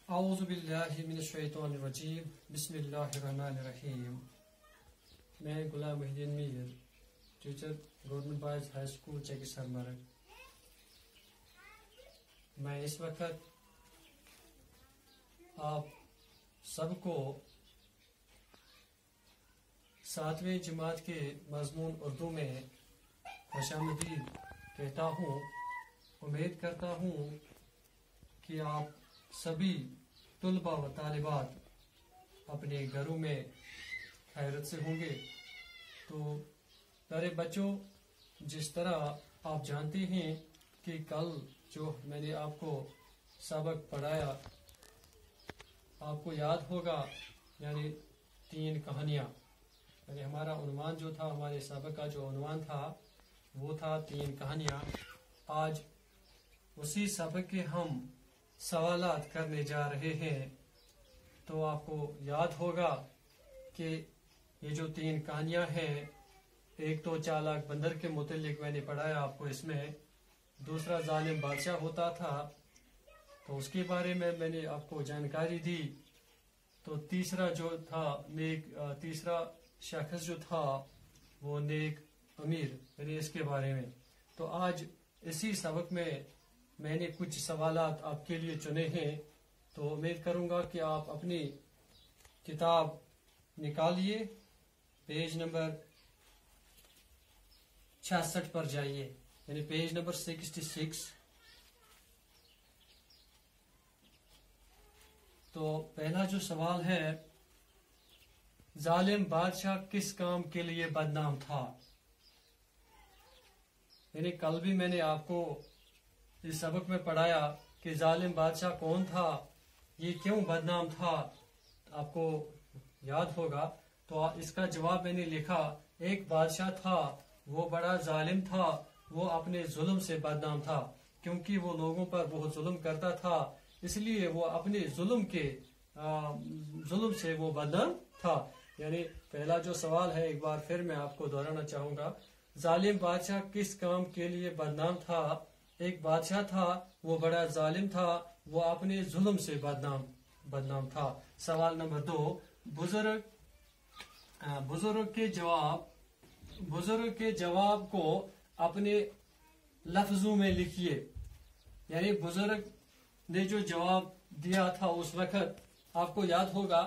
औज़ुबिल्लाहि मिनश्शैतानिर्रजीम बिस्मिल्लाहिर्रहमानिर्रहीम। मैं Ghulam Muhiuddin Mir, teacher government boys high school Cheki Sarmarg. मैं इस वक्त आप सबको 7वीं जमात के मज़मून उर्दू में खुशामदीद कहता हूँ। उम्मीद करता हूँ कि आप सभी तुलबा व तालिबात अपने घरों में खैरत से होंगे। तो प्यारे बच्चों, जिस तरह आप जानते हैं कि कल जो मैंने आपको सबक पढ़ाया, आपको याद होगा, यानी 3 कहानियाँ, यानी हमारा उन्वान जो था, हमारे सबक का जो उन्वान था वो था 3 कहानियाँ। आज उसी सबक के हम सवालात करने जा रहे हैं। तो आपको याद होगा कि ये जो 3 कहानियां हैं, एक तो चालाक बंदर के मुतालिक मैंने पढ़ाया आपको, इसमें दूसरा जालिम बादशाह होता था, तो उसके बारे में मैंने आपको जानकारी दी। तो तीसरा जो था तीसरा शख्स जो था वो नेक अमीर, यानी इसके बारे में। तो आज इसी सबक में मैंने कुछ सवालात आपके लिए चुने हैं। तो उम्मीद करूंगा कि आप अपनी किताब निकालिए, पेज नंबर 66 पर जाइए, यानी पेज नंबर 66। तो पहला जो सवाल है, जालिम बादशाह किस काम के लिए बदनाम था? यानी कल भी मैंने आपको इस सबक में पढ़ाया कि जालिम बादशाह कौन था, ये क्यों बदनाम था, आपको याद होगा। तो इसका जवाब मैंने लिखा, एक बादशाह था, वो बड़ा जालिम था, वो अपने जुल्म से बदनाम था, क्योंकि वो लोगों पर बहुत जुल्म करता था, इसलिए वो अपने जुल्म से वो बदनाम था। यानी पहला जो सवाल है, एक बार फिर मैं आपको दोहराना चाहूंगा, जालिम बादशाह किस काम के लिए बदनाम था? एक बादशाह था, वो बड़ा जालिम था, वो अपने जुल्म से बदनाम था। सवाल नंबर 2, बुजुर्ग के जवाब को अपने लफ्जों में लिखिए। यानी बुजुर्ग ने जो जवाब दिया था उस वक्त, आपको याद होगा,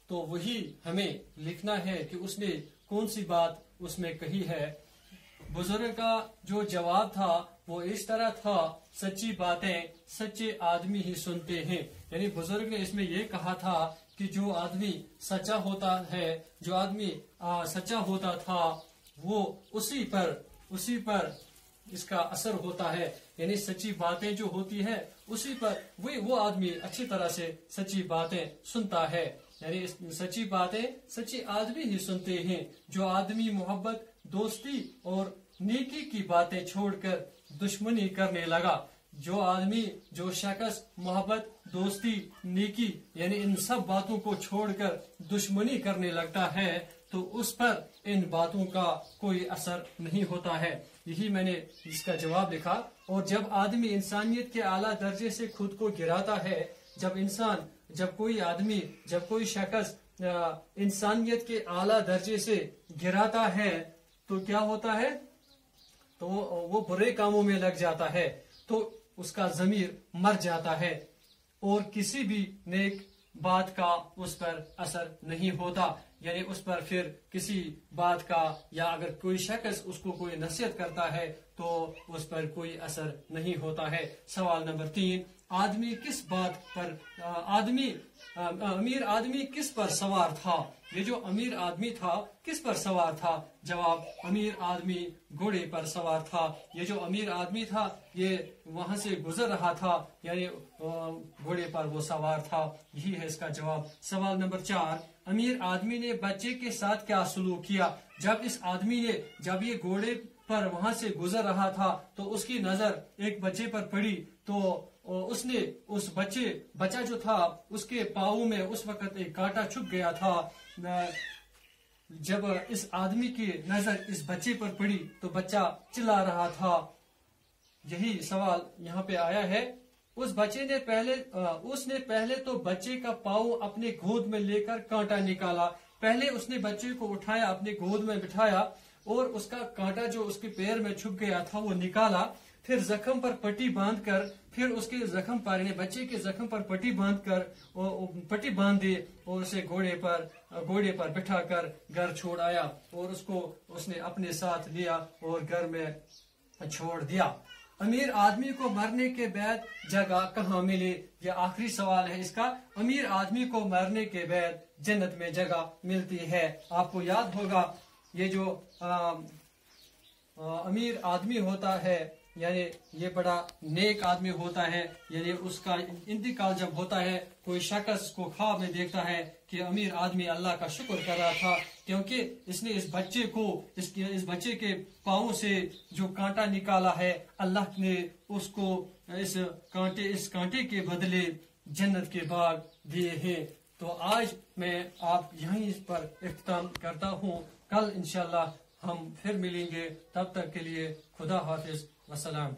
तो वही हमें लिखना है कि उसने कौन सी बात उसमें कही है। बुजुर्ग का जो जवाब था वो इस तरह था, सच्ची बातें सच्चे आदमी ही सुनते हैं। यानी बुजुर्ग ने इसमें यह कहा था कि जो आदमी सच्चा होता है, जो आदमी सच्चा होता था, वो उसी पर इसका असर होता है। यानी सच्ची बातें जो होती है उसी पर वो आदमी अच्छी तरह से सच्ची बातें सुनता है। यानी सच्ची बातें सच्चे आदमी ही सुनते हैं। जो आदमी मोहब्बत, दोस्ती और नेकी की बातें छोड़कर दुश्मनी करने लगा, जो शख्स मोहब्बत, दोस्ती, नेकी यानी इन सब बातों को छोड़कर दुश्मनी करने लगता है, तो उस पर इन बातों का कोई असर नहीं होता है। यही मैंने इसका जवाब लिखा। और जब आदमी इंसानियत के आला दर्जे से खुद को गिराता है, जब कोई शख्स इंसानियत के आला दर्जे से गिराता है, तो क्या होता है? तो वो बुरे कामों में लग जाता है, तो उसका ज़मीर मर जाता है और किसी भी नेक बात का उस पर असर नहीं होता। यानी उस पर फिर किसी बात का, या अगर कोई शख्स उसको कोई नसीहत करता है तो उस पर कोई असर नहीं होता है। सवाल नंबर 3, अमीर आदमी किस पर सवार था? ये जो अमीर आदमी था किस पर सवार था? जवाब, अमीर आदमी घोड़े पर सवार था। ये जो अमीर आदमी था ये वहां से गुजर रहा था, यानी घोड़े पर वो सवार था। यही है इसका जवाब। सवाल नंबर 4, अमीर आदमी ने बच्चे के साथ क्या सलूक किया? जब ये घोड़े पर वहां से गुजर रहा था तो उसकी नजर एक बच्चे पर पड़ी, तो उसने बच्चा जो था उसके पाँव में उस वक्त एक कांटा चुभ गया था। जब इस आदमी की नजर इस बच्चे पर पड़ी तो बच्चा चिल्ला रहा था। यही सवाल यहाँ पे आया है उस बच्चे ने उसने पहले तो बच्चे का पाँव अपने गोद में लेकर कांटा निकाला। पहले उसने बच्चे को उठाया, अपने गोद में बिठाया और उसका कांटा जो उसके पैर में छुप गया था वो निकाला। फिर जख्म पर पट्टी बांधकर, फिर उसके जख्म पर, बच्चे के जख्म पर पट्टी बांध दी और उसे घोड़े पर बिठाकर घर छोड़ आया और उसने अपने साथ लिया और घर में छोड़ दिया। अमीर आदमी को मरने के बाद जगह कहाँ मिली? यह आखिरी सवाल है इसका। अमीर आदमी को मरने के बाद जन्नत में जगह मिलती है। आपको याद होगा ये जो अमीर आदमी होता है, यानी ये बड़ा नेक आदमी होता है, यानी उसका इंतकाल जब होता है कोई शख्स को ख्वाब में देखता है कि अमीर आदमी अल्लाह का शुक्र कर रहा था क्योंकि इसने इस बच्चे के पाँव से जो कांटा निकाला है, अल्लाह ने उसको इस कांटे के बदले जन्नत के बाग दिए हैं। तो आज मैं आप यहीं पर इख्तिताम करता हूँ। कल इंशाल्लाह हम फिर मिलेंगे, तब तक के लिए खुदा हाफिज, वसलाम।